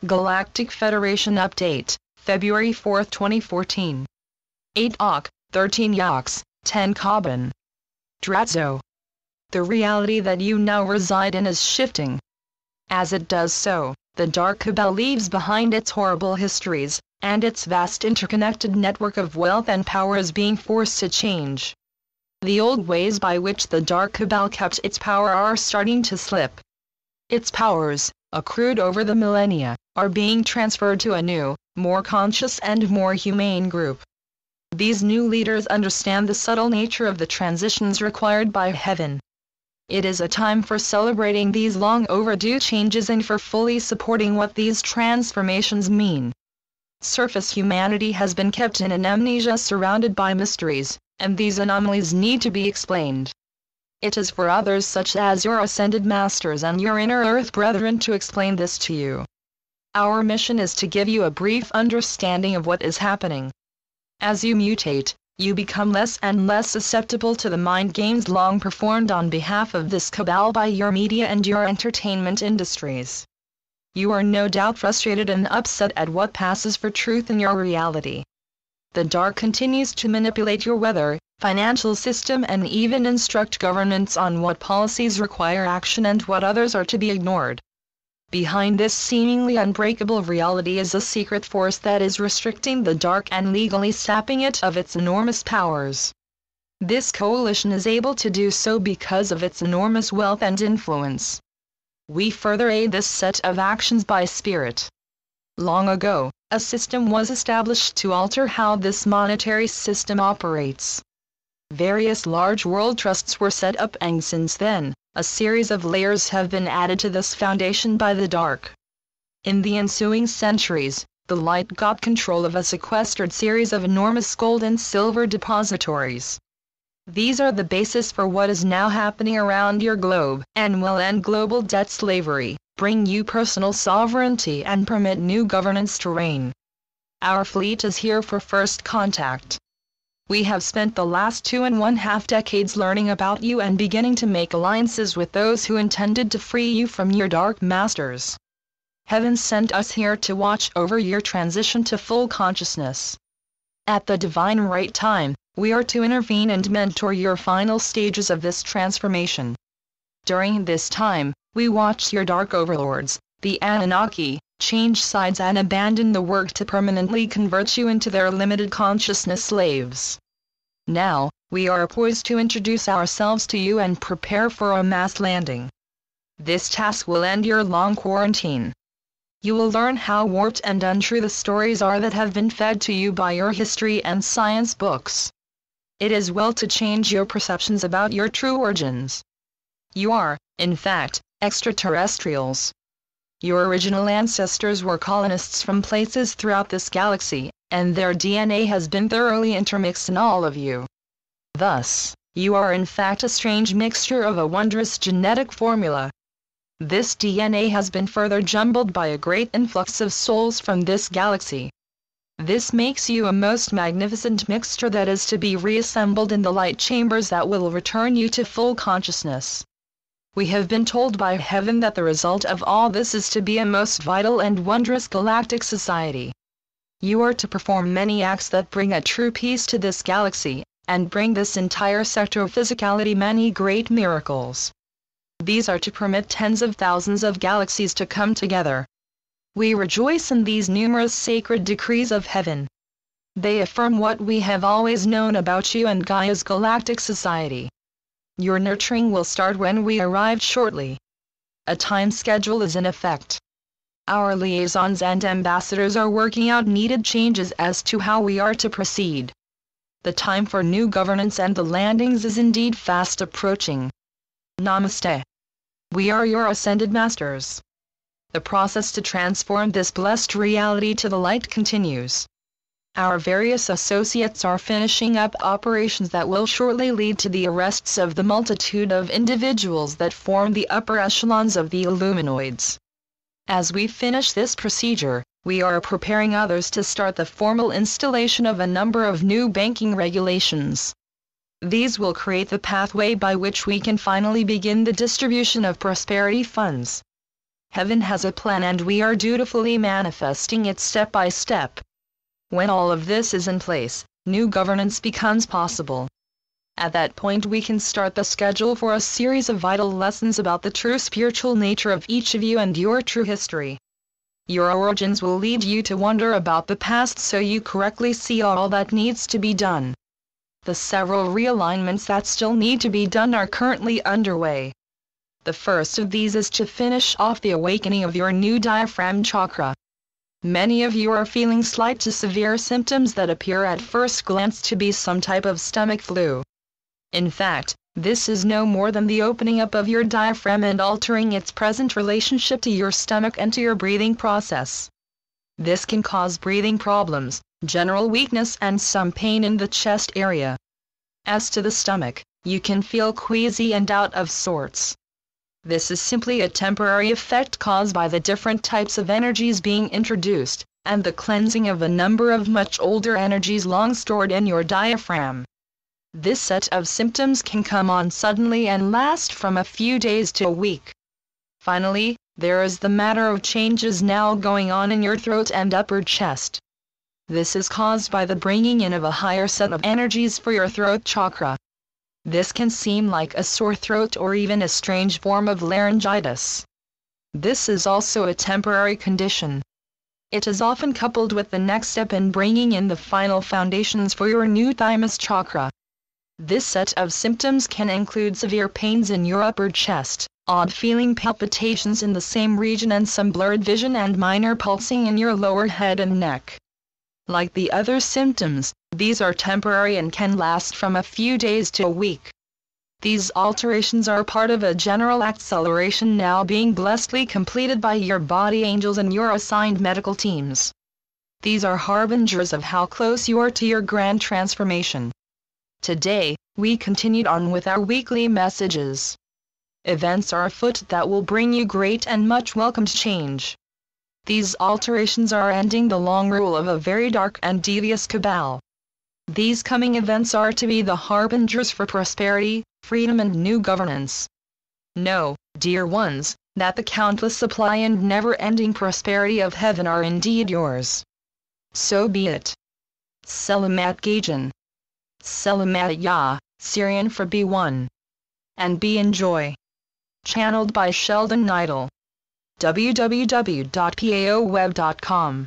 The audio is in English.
Galactic Federation Update, February 4, 2014. 8 Ok, 13 Yax, 10 Carbon. Dratzo. The reality that you now reside in is shifting. As it does so, the Dark Cabal leaves behind its horrible histories, and its vast interconnected network of wealth and power is being forced to change. The old ways by which the Dark Cabal kept its power are starting to slip. Its powers, accrued over the millennia, are being transferred to a new, more conscious and more humane group. These new leaders understand the subtle nature of the transitions required by heaven. It is a time for celebrating these long overdue changes and for fully supporting what these transformations mean. Surface humanity has been kept in an amnesia surrounded by mysteries, and these anomalies need to be explained. It is for others such as your ascended masters and your inner earth brethren to explain this to you. Our mission is to give you a brief understanding of what is happening. As you mutate, you become less and less susceptible to the mind games long performed on behalf of this cabal by your media and your entertainment industries. You are no doubt frustrated and upset at what passes for truth in your reality. The dark continues to manipulate your weather, financial system and even instruct governments on what policies require action and what others are to be ignored. Behind this seemingly unbreakable reality is a secret force that is restricting the dark and legally sapping it of its enormous powers. This coalition is able to do so because of its enormous wealth and influence. We further aid this set of actions by spirit. Long ago, a system was established to alter how this monetary system operates. Various large world trusts were set up, and since then, a series of layers have been added to this foundation by the dark. In the ensuing centuries, the light got control of a sequestered series of enormous gold and silver depositories. These are the basis for what is now happening around your globe, and will end global debt slavery, bring you personal sovereignty and permit new governance to reign. Our fleet is here for first contact. We have spent the last 2.5 decades learning about you and beginning to make alliances with those who intended to free you from your dark masters. Heaven sent us here to watch over your transition to full consciousness. At the divine right time, we are to intervene and mentor your final stages of this transformation. During this time, we watch your dark overlords, the Anunnaki, change sides and abandon the work to permanently convert you into their limited consciousness slaves. Now, we are poised to introduce ourselves to you and prepare for a mass landing. This task will end your long quarantine. You will learn how warped and untrue the stories are that have been fed to you by your history and science books. It is well to change your perceptions about your true origins. You are, in fact, extraterrestrials. Your original ancestors were colonists from places throughout this galaxy, and their DNA has been thoroughly intermixed in all of you. Thus, you are in fact a strange mixture of a wondrous genetic formula. This DNA has been further jumbled by a great influx of souls from this galaxy. This makes you a most magnificent mixture that is to be reassembled in the light chambers that will return you to full consciousness. We have been told by heaven that the result of all this is to be a most vital and wondrous galactic society. You are to perform many acts that bring a true peace to this galaxy, and bring this entire sector of physicality many great miracles. These are to permit tens of thousands of galaxies to come together. We rejoice in these numerous sacred decrees of heaven. They affirm what we have always known about you and Gaia's galactic society. Your nurturing will start when we arrive shortly. A time schedule is in effect. Our liaisons and ambassadors are working out needed changes as to how we are to proceed. The time for new governance and the landings is indeed fast approaching. Namaste. We are your ascended masters. The process to transform this blessed reality to the light continues. Our various associates are finishing up operations that will shortly lead to the arrests of the multitude of individuals that form the upper echelons of the Illuminoids. As we finish this procedure, we are preparing others to start the formal installation of a number of new banking regulations. These will create the pathway by which we can finally begin the distribution of prosperity funds. Heaven has a plan and we are dutifully manifesting it step by step. When all of this is in place, new governance becomes possible. At that point we can start the schedule for a series of vital lessons about the true spiritual nature of each of you and your true history. Your origins will lead you to wonder about the past so you correctly see all that needs to be done. The several realignments that still need to be done are currently underway. The first of these is to finish off the awakening of your new diaphragm chakra. Many of you are feeling slight to severe symptoms that appear at first glance to be some type of stomach flu. In fact, this is no more than the opening up of your diaphragm and altering its present relationship to your stomach and to your breathing process. This can cause breathing problems, general weakness and some pain in the chest area. As to the stomach, you can feel queasy and out of sorts. This is simply a temporary effect caused by the different types of energies being introduced, and the cleansing of a number of much older energies long stored in your diaphragm. This set of symptoms can come on suddenly and last from a few days to a week. Finally, there is the matter of changes now going on in your throat and upper chest. This is caused by the bringing in of a higher set of energies for your throat chakra. This can seem like a sore throat or even a strange form of laryngitis. This is also a temporary condition. It is often coupled with the next step in bringing in the final foundations for your new thymus chakra. This set of symptoms can include severe pains in your upper chest, odd feeling palpitations in the same region and some blurred vision and minor pulsing in your lower head and neck. Like the other symptoms, these are temporary and can last from a few days to a week. These alterations are part of a general acceleration now being blessedly completed by your body angels and your assigned medical teams. These are harbingers of how close you are to your grand transformation. Today, we continued on with our weekly messages. Events are afoot that will bring you great and much welcomed change. These alterations are ending the long rule of a very dark and devious cabal. These coming events are to be the harbingers for prosperity, freedom and new governance. Know, dear ones, that the countless supply and never-ending prosperity of heaven are indeed yours. So be it. Selamat Gajan. Selamat Ya, Syrian for B1. And be enjoy. Channeled by Sheldon Neidel. www.paoweb.com